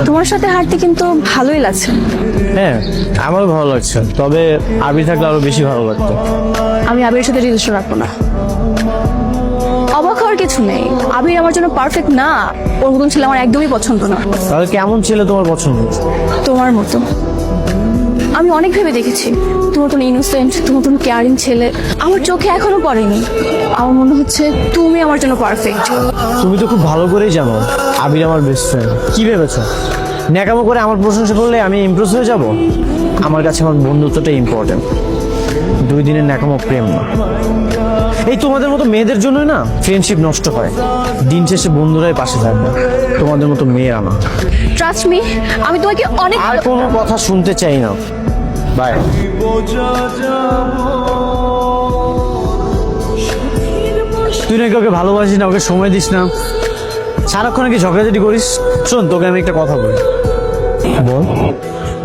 তোমার সাথে হাঁটতে কিন্তু ভালোই লাগছে। হ্যাঁ, আমারও ভালো লাগছে, তবে আবির থাকলে আরো বেশি ভালো লাগতো। আমি আবিরের সাথে রিলেশন রাখবো না। অবাক হওয়ার কিছু নেই, আবির আমার জন্য পারফেক্ট না। ওর মতন ছেলে আমার একদমই পছন্দ না। তাহলে কেমন ছেলে তোমার পছন্দ? তোমার মতো। আমি অনেক ভেবে দেখেছি, তোমার মতন ইনোসেন্ট, তোমার মতন কেয়ারিং ছেলে আমার চোখে এখনো পড়েনি। আমার মনে হচ্ছে তুমি আমার জন্য পারফেক্ট। তুমি তো খুব ভালো করেই জানো আবির আমার বেস্ট ফ্রেন্ড। কি ভেবেছো ন্যাকামো করে আমার প্রশংসা করলে আমি ইমপ্রেস হয়ে যাব? আমার কাছে আমার বন্ধুত্বটাই ইম্পর্টেন্ট, 2 দিনের ন্যাকামো প্রেম না। এই তোমাদের মতো মেয়েদের জন্যই না ফ্রেন্ডশিপ নষ্ট হয়। দিন শেষে বন্ধুরাই পাশে থাকবে, তোমাদের মতো মেয়েরা না। ট্রাস্ট মি, আমি তোমাকে অনেক আর কোনো কথা শুনতে চাই না। বাই। তুই নাকি ওকে ভালোবাসিস না, ওকে সময় দিস না, সারাক্ষণ নাকি ঝগড়াঝাটি করিস। শোন, তোকে আমি একটা কথা বলি। বল।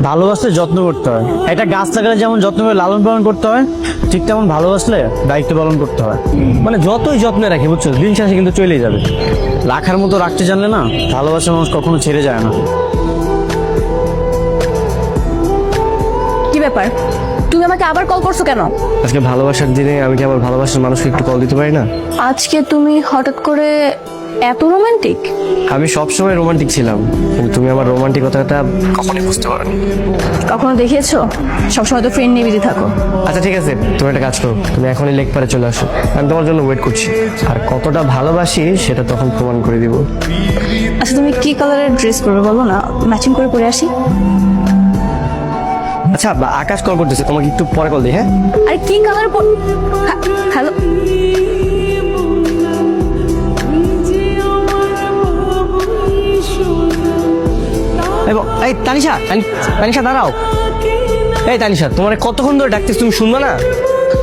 ভালোবাসলে যত্ন করতে হয়। একটা গাছ লাগালে যেমন যত্ন করে লালন পালন করতে হয়, ঠিক তেমন ভালোবাসলে দায়িত্ব পালন করতে হয়। মানে যতই যত্নে রাখি, বুঝছো, দিন শেষে কিন্তু চলেই যাবে। রাখার মতো রাখতে জানলে না, ভালোবাসার মানুষ কখনো ছেড়ে যায় না। কি ব্যাপার, তুমি আমাকে আবার কল করছো কেন? আজকে ভালোবাসার দিনে আমি কি আবার ভালোবাসার মানুষকে একটু কল দিতে পারি না? আজকে তুমি হঠাৎ করে এত রোমান্টিক? আমি সবসময় রোমান্টিক ছিলাম, কিন্তু তুমি আমার রোমান্টিকতাটা কখনোই বুঝতে পারোনি। কখনো দেখিয়েছো? সবসময় তো ফ্রেন্ড নিয়ে বিজি থাকো। আচ্ছা ঠিক আছে, তুমি একটা কাজ করো, তুমি এখনই লেক পারে চলে আসো, আমি তোমার জন্য ওয়েট করছি। আর কতটা ভালোবাসি সেটা তখন প্রমাণ করে দিব। আচ্ছা, তুমি কি কালারের ড্রেস পরবে বলো না, ম্যাচিং করে পরে আসি। আচ্ছা, আকাশ কল করতেছে, তোমাকে একটু পরে কল দিই। হ্যাঁ, আরে কি কালার হ্যালো। এই তানিশা, তানিশা দাঁড়াও। এই তানিশা, তোমার কতক্ষণ ধরে ডাকতেছ, তুমি শুনবা না?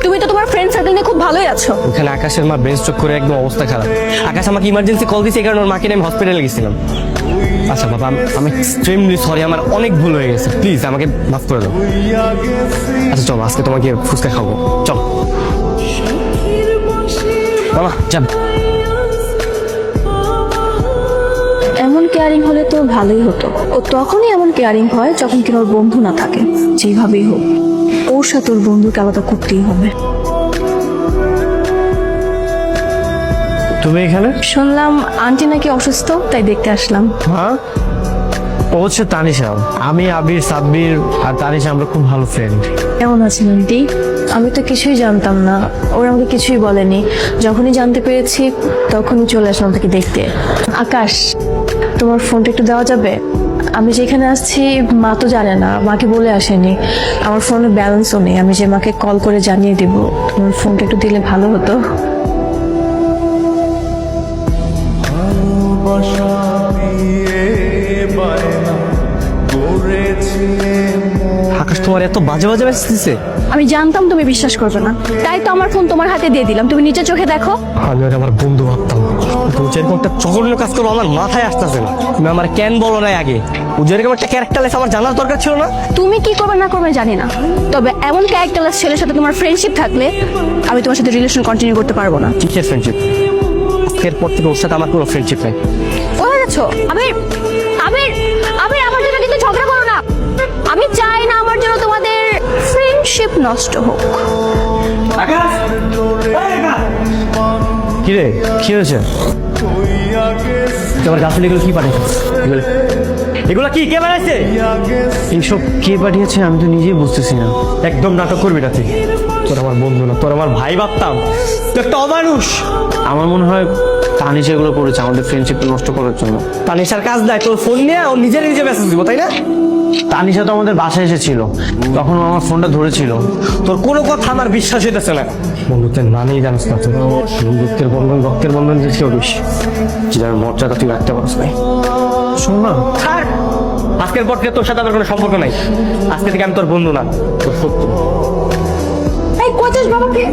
তুমি তো তোমার ফ্রেন্ড সার্কেল নিয়ে খুব ভালোই আছো। ওখানে আকাশের মা ব্রেন স্ট্রোক করে একদম অবস্থা খারাপ। আকাশ আমাকে ইমার্জেন্সি কল দিয়েছে, এই কারণে ওর মাকে নিয়ে আমি হসপিটালে গেছিলাম। আচ্ছা বাবা, আমি এক্সট্রিমলি সরি, আমার অনেক ভুল হয়ে গেছে, প্লিজ আমাকে মাফ করে দাও। আচ্ছা চলো, আজকে তোমাকে ফুচকা খাবো, চলো বাবা, যান। এমন কেয়ারিং হলে তো ভালোই হতো। ও তখনই এমন কেয়ারিং হয় যখন কিনা ওর বন্ধু না থাকে। যেভাবেই হোক ওর সাথে ওর বন্ধুকে আলাদা করতেই হবে। তুমি এখানে? শুনলাম আন্টি নাকি অসুস্থ, তাই দেখতে আসলাম। হ্যাঁ, ও হচ্ছে তানিশা। আমি আবির, সাব্বির আর তানিশা আমরা খুব ভালো ফ্রেন্ড। কেমন আছেন আন্টি? আমি তো কিছুই জানতাম না, ওরা আমাকে কিছুই বলেনি। যখনই জানতে পেরেছি তখনই চলে আসলাম তাকে দেখতে। আকাশ, তোমার ফোনটা একটু দেওয়া যাবে? আমি যেখানে আসছি মা তো জানে না, মাকে বলে আসেনি। আমার ফোনে ব্যালেন্সও নেই, আমি যে মাকে কল করে জানিয়ে দিব। তোমার ফোনটা একটু দিলে ভালো হতো। আকাশ, তোমার এত বাজে বাজে মেসেজ দিছে? আমি জানতাম তুমি বিশ্বাস করবে না, তাই তো আমার ফোন তোমার হাতে দিয়ে দিলাম। তুমি নিজের চোখে দেখো। আমি আর আমার বন্ধু ভাবতাম তুমি যেরকম একটা চকরীয় কাজ করো, আমার মাথায় আসতেছে না। তুমি আমার কেন বলো না আগে? ও যেরকম একটা ক্যারেক্টারলেস আমার জানার দরকার ছিল না? তুমি কি করবে না করবে জানি না, তবে এমন ক্যারেক্টারলেস ছেলের সাথে তোমার ফ্রেন্ডশিপ থাকলে আমি তোমার সাথে রিলেশন কন্টিনিউ করতে পারবো না। কিসের ফ্রেন্ডশিপ? আজকের পর থেকে ওর সাথে আমার কোনো ফ্রেন্ডশিপ নেই। কোথায় যাচ্ছ? আবির, আবির, আবির, আমার জন্য কিন্তু ঝগড়া করো না। আমি চাই না আমার জন্য তোমাদের ফ্রেন্ডশিপ নষ্ট হোক। কি রে, কি হয়েছে? তোমার গাছগুলো এগুলো কি পাঠিয়েছে? এগুলো কি, কে বানাইছে? এইসব কে পাঠিয়েছে আমি তো নিজেই বুঝতেছি না। একদম নাটক করবি না তুই। তোর আমার বন্ধু না, তোর আমার ভাই ভাবতাম, তুই একটা অমানুষ। আমার মনে হয় তানিশা এগুলো করেছে আমাদের ফ্রেন্ডশিপ নষ্ট করার জন্য। তানিশার কাজ দেয়, তোর ফোন নিয়ে ও নিজে মেসেজ দিব, তাই না? তানিশা তো আমাদের বাসায় এসেছিল, তখন ও আমার ফোনটা ধরেছিল। তোর কোনো কথা আমার বিশ্বাস হইতেছে না। বন্ধুত্বের নামেই জানিস না তুই, বন্ধুত্বের বন্ধন রক্তের বন্ধন যে কেউ বেশি, যার মর্যাদা তুই রাখতে পারস নাই। শোন না, থাক, আজকের পর থেকে তোর সাথে আমার কোনো সম্পর্ক নাই। আজকে থেকে আমি তোর বন্ধু না, তোর শত্রু। এই কোচেস বাবাকে